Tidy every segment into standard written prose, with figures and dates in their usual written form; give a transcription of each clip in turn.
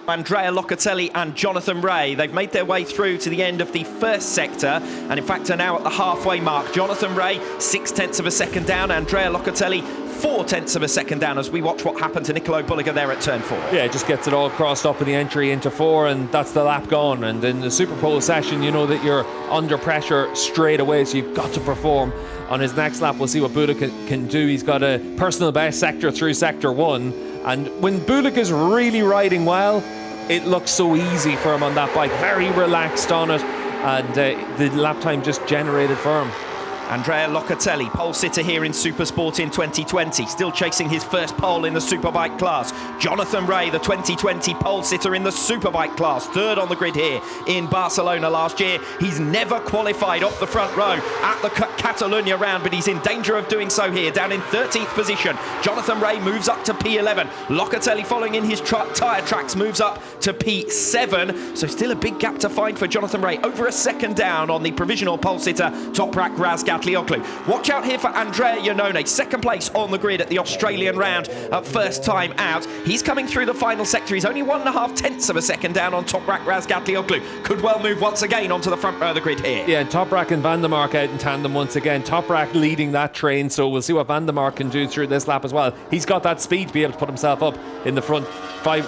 Andrea Locatelli and Jonathan Rea. They've made their way through to the end of the first sector and in fact are now at the halfway mark. Jonathan Rea 0.6 of a second down, Andrea Locatelli 0.4 of a second down as we watch what happened to Nicolo Bulliger there at turn 4. Yeah, it just gets it all crossed up in the entry into 4 and that's the lap gone. And in the Superpole session, you know that you're under pressure straight away, so you've got to perform. On his next lap, we'll see what Bulliger can do. He's got a personal best sector through sector 1. And when Bulliger's really riding well, it looks so easy for him on that bike. Very relaxed on it. And the lap time just generated for him. Andrea Locatelli, pole sitter here in Supersport in 2020, still chasing his first pole in the Superbike class. Jonathan Rea, the 2020 pole sitter in the Superbike class, third on the grid here in Barcelona last year. He's never qualified off the front row at the Catalunya round, but he's in danger of doing so here, down in 13th position. Jonathan Rea moves up to P11. Locatelli, following in his tyre tracks, moves up to P7. So still a big gap to find for Jonathan Rea. Over a second down on the provisional pole sitter, Toprak Razgat Lioglu. Watch out here for Andrea Iannone, second place on the grid at the Australian round, first time out. He's coming through the final sector. He's only 1.5 of a second down on Toprak Razgat Lioglu. Could well move once again onto the front row of the grid here. Yeah, Toprak and Van der Mark out in tandem once again. Toprak leading that train, so we'll see what Van der Mark can do through this lap as well. He's got that speed to be able to put himself up in the front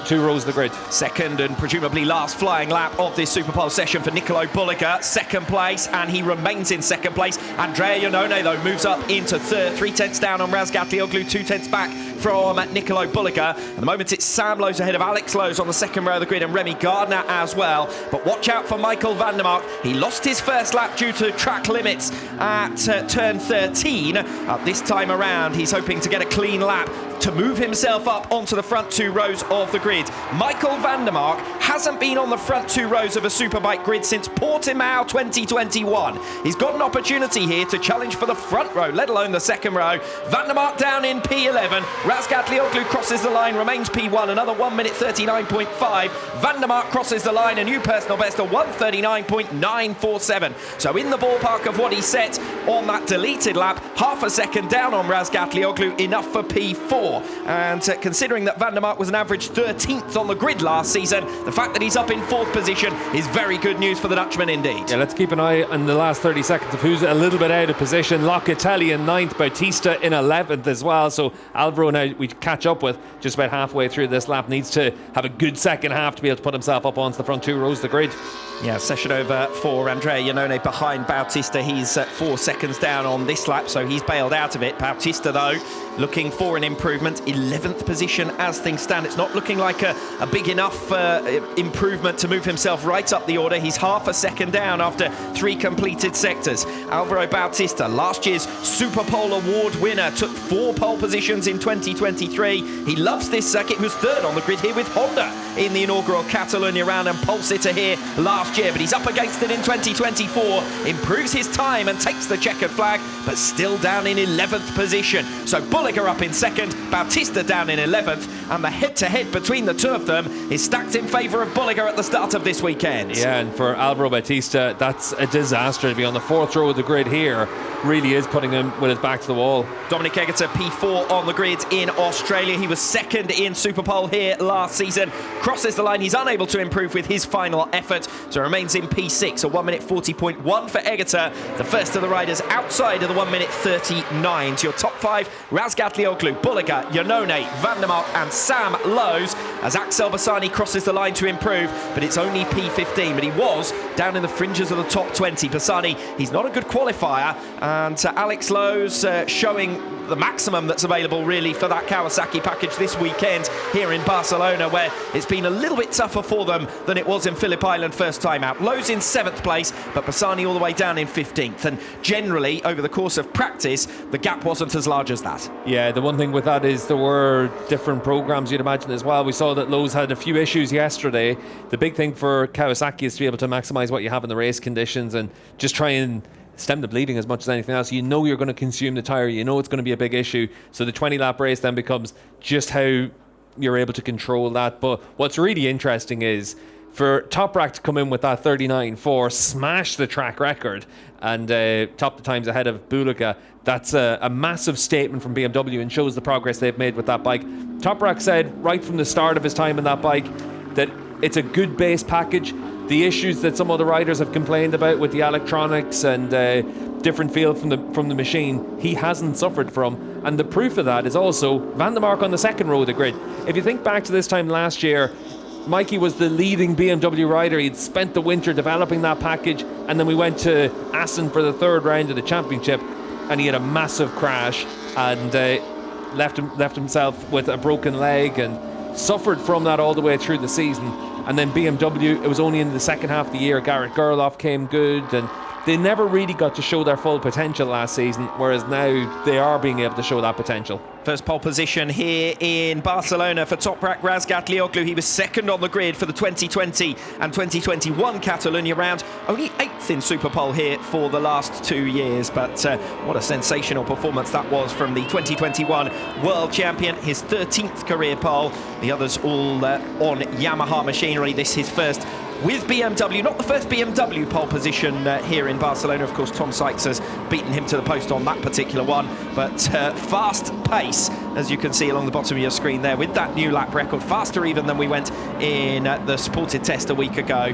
2 rows of the grid. Second and presumably last flying lap of this Superpole session for Nicolo Bulliger. Second place, and he remains in second place. Andrea Iannone, though, moves up into third. 3/10 down on Razgat Lioglu, 2/10 back from Nicolo Bulliger. At the moment, it's Sam Lowe's ahead of Alex Lowe's on the second row of the grid, and Remy Gardner as well. But watch out for Michael van der Mark. He lost his first lap due to track limits at turn 13. This time around, he's hoping to get a clean lap to move himself up onto the front 2 rows of the grid. Michael van der Mark hasn't been on the front 2 rows of a Superbike grid since Portimao 2021. He's got an opportunity here to challenge for the front row, let alone the second row. Van der Mark down in P11. Razgat Lioglu crosses the line, remains P1, another 1 minute 39.5. Van der Mark crosses the line, a new personal best of 1:39.947. So in the ballpark of what he set on that deleted lap, half a second down on Razgat Lioglu, enough for P4. And considering that Van der Mark was an average 13th on the grid last season, the fact that he's up in 4th position is very good news for the Dutchman indeed. Yeah, let's keep an eye on the last 30 seconds of who's a little bit out of position. Locatelli in 9th, Bautista in 11th as well. So Alvaro now we catch up with just about halfway through this lap, needs to have a good second half to be able to put himself up onto the front 2 rows of the grid. Yeah, session over for Andrea Iannone behind Bautista. He's 4 seconds down on this lap, so he's bailed out of it. Bautista, though, looking for an improvement. 11th position as things stand. It's not looking like a big enough improvement to move himself right up the order. He's half a second down after 3 completed sectors. Alvaro Bautista, last year's Superpole Award winner, took 4 pole positions in 2023. He loves this circuit. He was 3rd on the grid here with Honda in the inaugural Catalunya round and pole sitter here last year, but he's up against it in 2024, improves his time and takes the checkered flag, but still down in 11th position. So Bulliger up in 2nd, Bautista down in 11th, and the head-to-head between the 2 of them is stacked in favour of Bulliger at the start of this weekend. Yeah, and for Alvaro Bautista, that's a disaster to be on the 4th row of the grid here. Really is putting him with his back to the wall. Dominic Egerter, P4 on the grid in Australia. He was 2nd in Superpole here last season. Crosses the line. He's unable to improve with his final effort, so remains in P6, a 1 minute 40.1 for Egerter, the first of the riders outside of the 1 minute 39. To your top 5, Razgat Lioglu, Bulliger, Iannone, Van der Mark and Sam Lowe's, as Axel Bassani crosses the line to improve, but it's only P15, but he was down in the fringes of the top 20. Bassani, he's not a good qualifier, and Alex Lowe's showing the maximum that's available really for that Kawasaki package this weekend here in Barcelona, where it's been a little bit tougher for them than it was in Phillip Island first time out. Lowe's in 7th place, but Bassani all the way down in 15th, and generally over the course of practice the gap wasn't as large as that. Yeah, the one thing with that is there were different programs, you'd imagine, as well. We saw that Lowe's had a few issues yesterday. The big thing for Kawasaki is to be able to maximise what you have in the race conditions and just try and stem the bleeding as much as anything else. You know you're going to consume the tyre, you know it's going to be a big issue, so the 20 lap race then becomes just how you're able to control that. But what's really interesting is for Toprak to come in with that 39.4, smash the track record and top the times ahead of Bulliger. That's a massive statement from BMW and shows the progress they've made with that bike. Toprak said right from the start of his time in that bike that it's a good base package. The issues that some other riders have complained about with the electronics and different feel from the machine, he hasn't suffered from. And the proof of that is also Van der Mark on the second row of the grid. If you think back to this time last year, Mikey was the leading BMW rider. He'd spent the winter developing that package, and then we went to Assen for the third round of the championship, and he had a massive crash and left himself with a broken leg and suffered from that all the way through the season. And then BMW, it was only in the second half of the year Garrett Gerloff came good, and they never really got to show their full potential last season, whereas now they are being able to show that potential. First pole position here in Barcelona for Toprak Razgatlioglu. He was second on the grid for the 2020 and 2021 Catalonia round. Only 8th in Superpole here for the last 2 years. But what a sensational performance that was from the 2021 world champion. His 13th career pole. The others all on Yamaha machinery. This is his first with BMW, not the first BMW pole position here in Barcelona. Of course, Tom Sykes has beaten him to the post on that particular one, but fast pace, as you can see along the bottom of your screen there, with that new lap record, faster even than we went in the supported test a week ago.